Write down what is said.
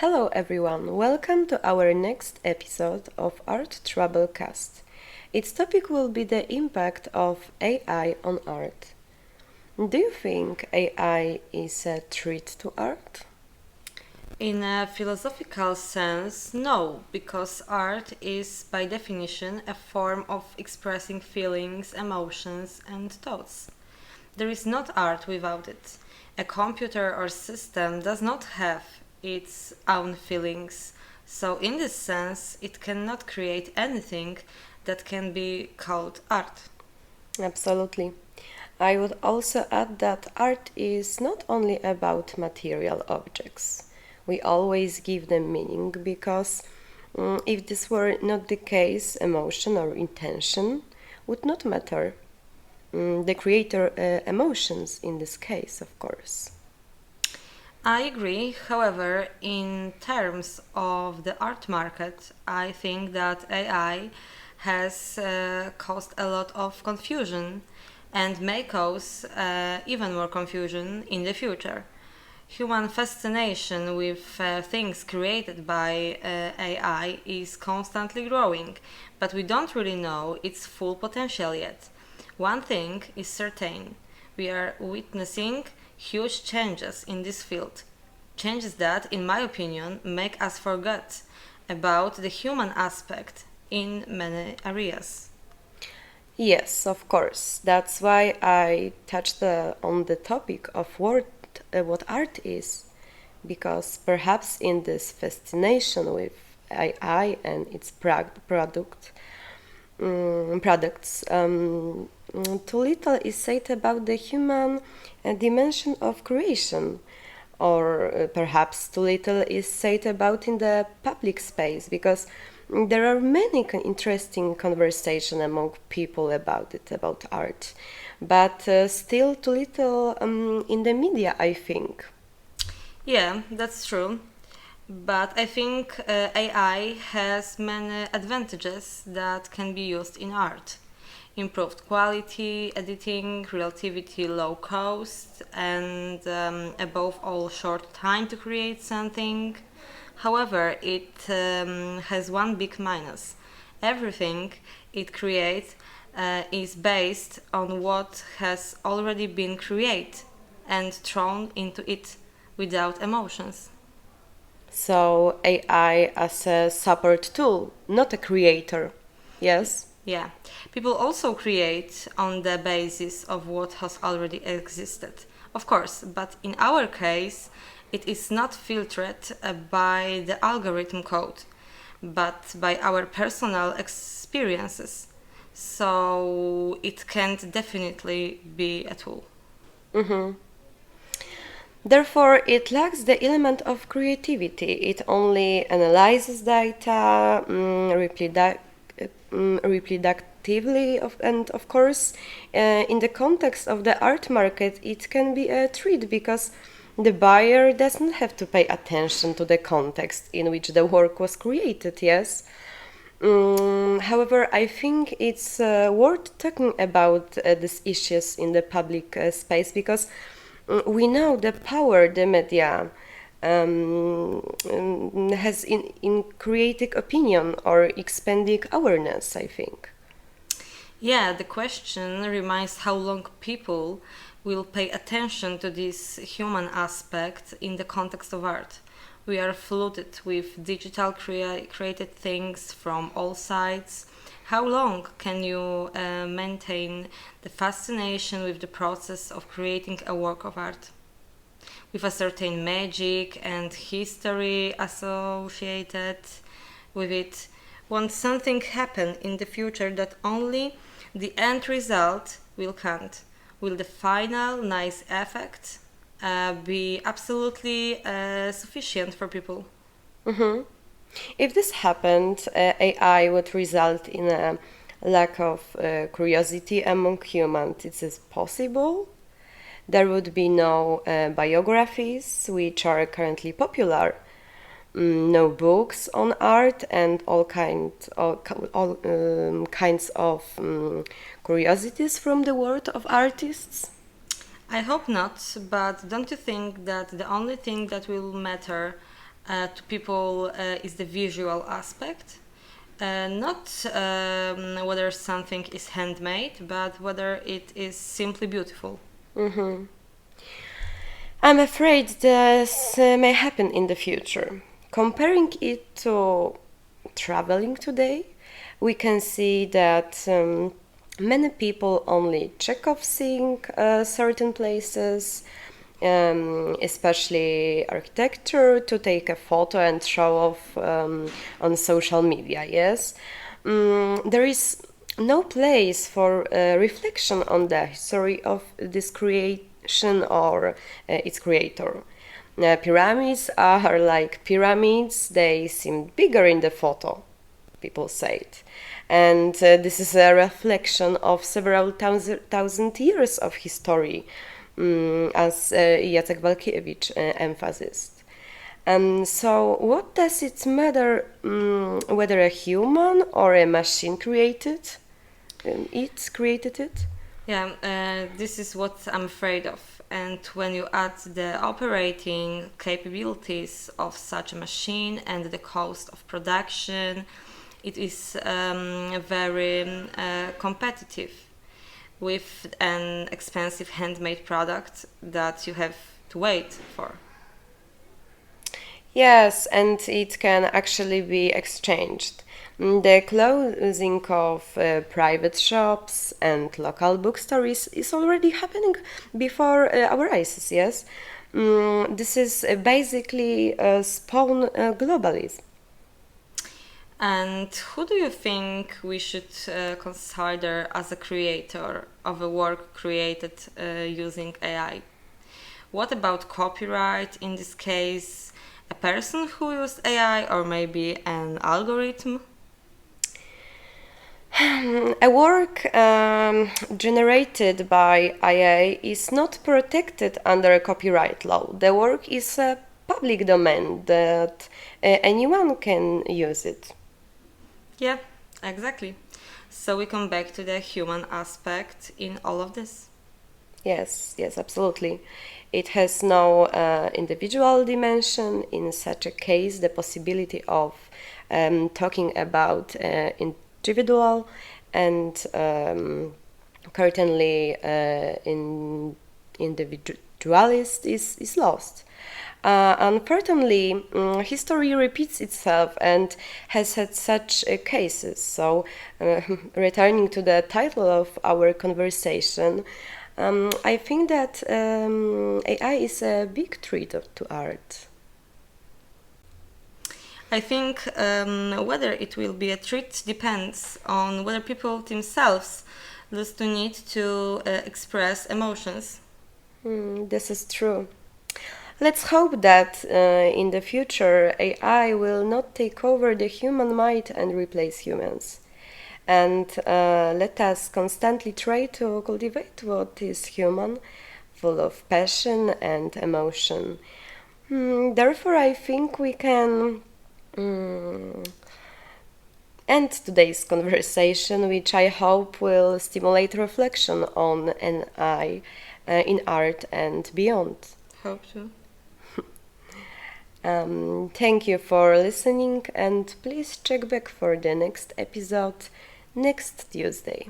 Hello everyone, welcome to our next episode of Art Troublecast. Its topic will be the impact of AI on art. Do you think AI is a threat to art? In a philosophical sense, no, because art is by definition a form of expressing feelings, emotions, and thoughts. There is not art without it. A computer or system does not have its own feelings, so in this sense, it cannot create anything that can be called art. Absolutely. I would also add that art is not only about material objects. We always give them meaning because if this were not the case, emotion or intention would not matter. The creator emotions in this case, of course. I agree. However, in terms of the art market, I think that AI has caused a lot of confusion and may cause even more confusion in the future. Human fascination with things created by AI is constantly growing, but we don't really know its full potential yet. One thing is certain: we are witnessing huge changes in this field. Changes that, in my opinion, make us forget about the human aspect in many areas. Yes, of course. That's why I touched on the topic of what art is, because perhaps in this fascination with AI and its products, too little is said about the human dimension of creation, or perhaps too little is said about in the public space, because there are many interesting conversation among people about it, about art, but still too little in the media, I think. Yeah, that's true. But I think AI has many advantages that can be used in art. Improved quality, editing, relativity low cost, and above all, short time to create something. However, it has one big minus. Everything it creates is based on what has already been created and thrown into it without emotions. So AI as a support tool, not a creator. Yes. Yeah, people also create on the basis of what has already existed. Of course, but in our case, it is not filtered by the algorithm code, but by our personal experiences. So it can't definitely be a tool. Mm-hmm. Therefore, it lacks the element of creativity. It only analyzes data, reproductively, and of course, in the context of the art market, it can be a treat because the buyer doesn't have to pay attention to the context in which the work was created, yes? However, I think it's worth talking about these issues in the public space because we know the power the media has in creating opinion or expanding awareness, I think. Yeah, the question remains how long people will pay attention to this human aspect in the context of art. We are flooded with digital created things from all sides. How long can you maintain the fascination with the process of creating a work of art? With a certain magic and history associated with it. Won't something happen in the future that only the end result will count? Will the final nice effect be absolutely sufficient for people? Mhm. If this happened, AI would result in a lack of curiosity among humans. Is this possible? There would be no biographies, which are currently popular, no books on art, and all kinds of curiosities from the world of artists. I hope not, but don't you think that the only thing that will matter to people is the visual aspect. Not whether something is handmade, but whether it is simply beautiful. Mm-hmm. I'm afraid this may happen in the future. Comparing it to traveling today, we can see that many people only check off seeing certain places, especially architecture, to take a photo and show off on social media. Yes, there is no place for reflection on the history of this creation or its creator. Pyramids are like pyramids, they seem bigger in the photo, people said. And this is a reflection of several thousand years of history, as Jacek Walkiewicz emphasized. And so, what does it matter whether a human or a machine created it? Yeah, this is what I'm afraid of. And when you add the operating capabilities of such a machine and the cost of production, it is very competitive with an expensive handmade product that you have to wait for. Yes, and it can actually be exchanged. The closing of private shops and local bookstores is already happening before our eyes, yes? This is basically spawn globalism. And who do you think we should consider as a creator of a work created using AI? What about copyright in this case? A person who used AI or maybe an algorithm? A work generated by AI is not protected under copyright law. The work is a public domain that anyone can use it. Yeah, exactly. So we come back to the human aspect in all of this. Yes, yes, absolutely. It has no individual dimension. In such a case, the possibility of talking about individual and certainly individualist is lost. Unfortunately, history repeats itself and has had such cases. So, returning to the title of our conversation, I think that AI is a big threat to art. I think whether it will be a treat depends on whether people themselves lose the need to express emotions. This is true. Let's hope that in the future AI will not take over the human mind and replace humans. And let us constantly try to cultivate what is human, full of passion and emotion. Therefore, I think we can end today's conversation, which I hope will stimulate reflection on an eye in art and beyond. Hope to. Thank you for listening, and please check back for the next episode next Tuesday.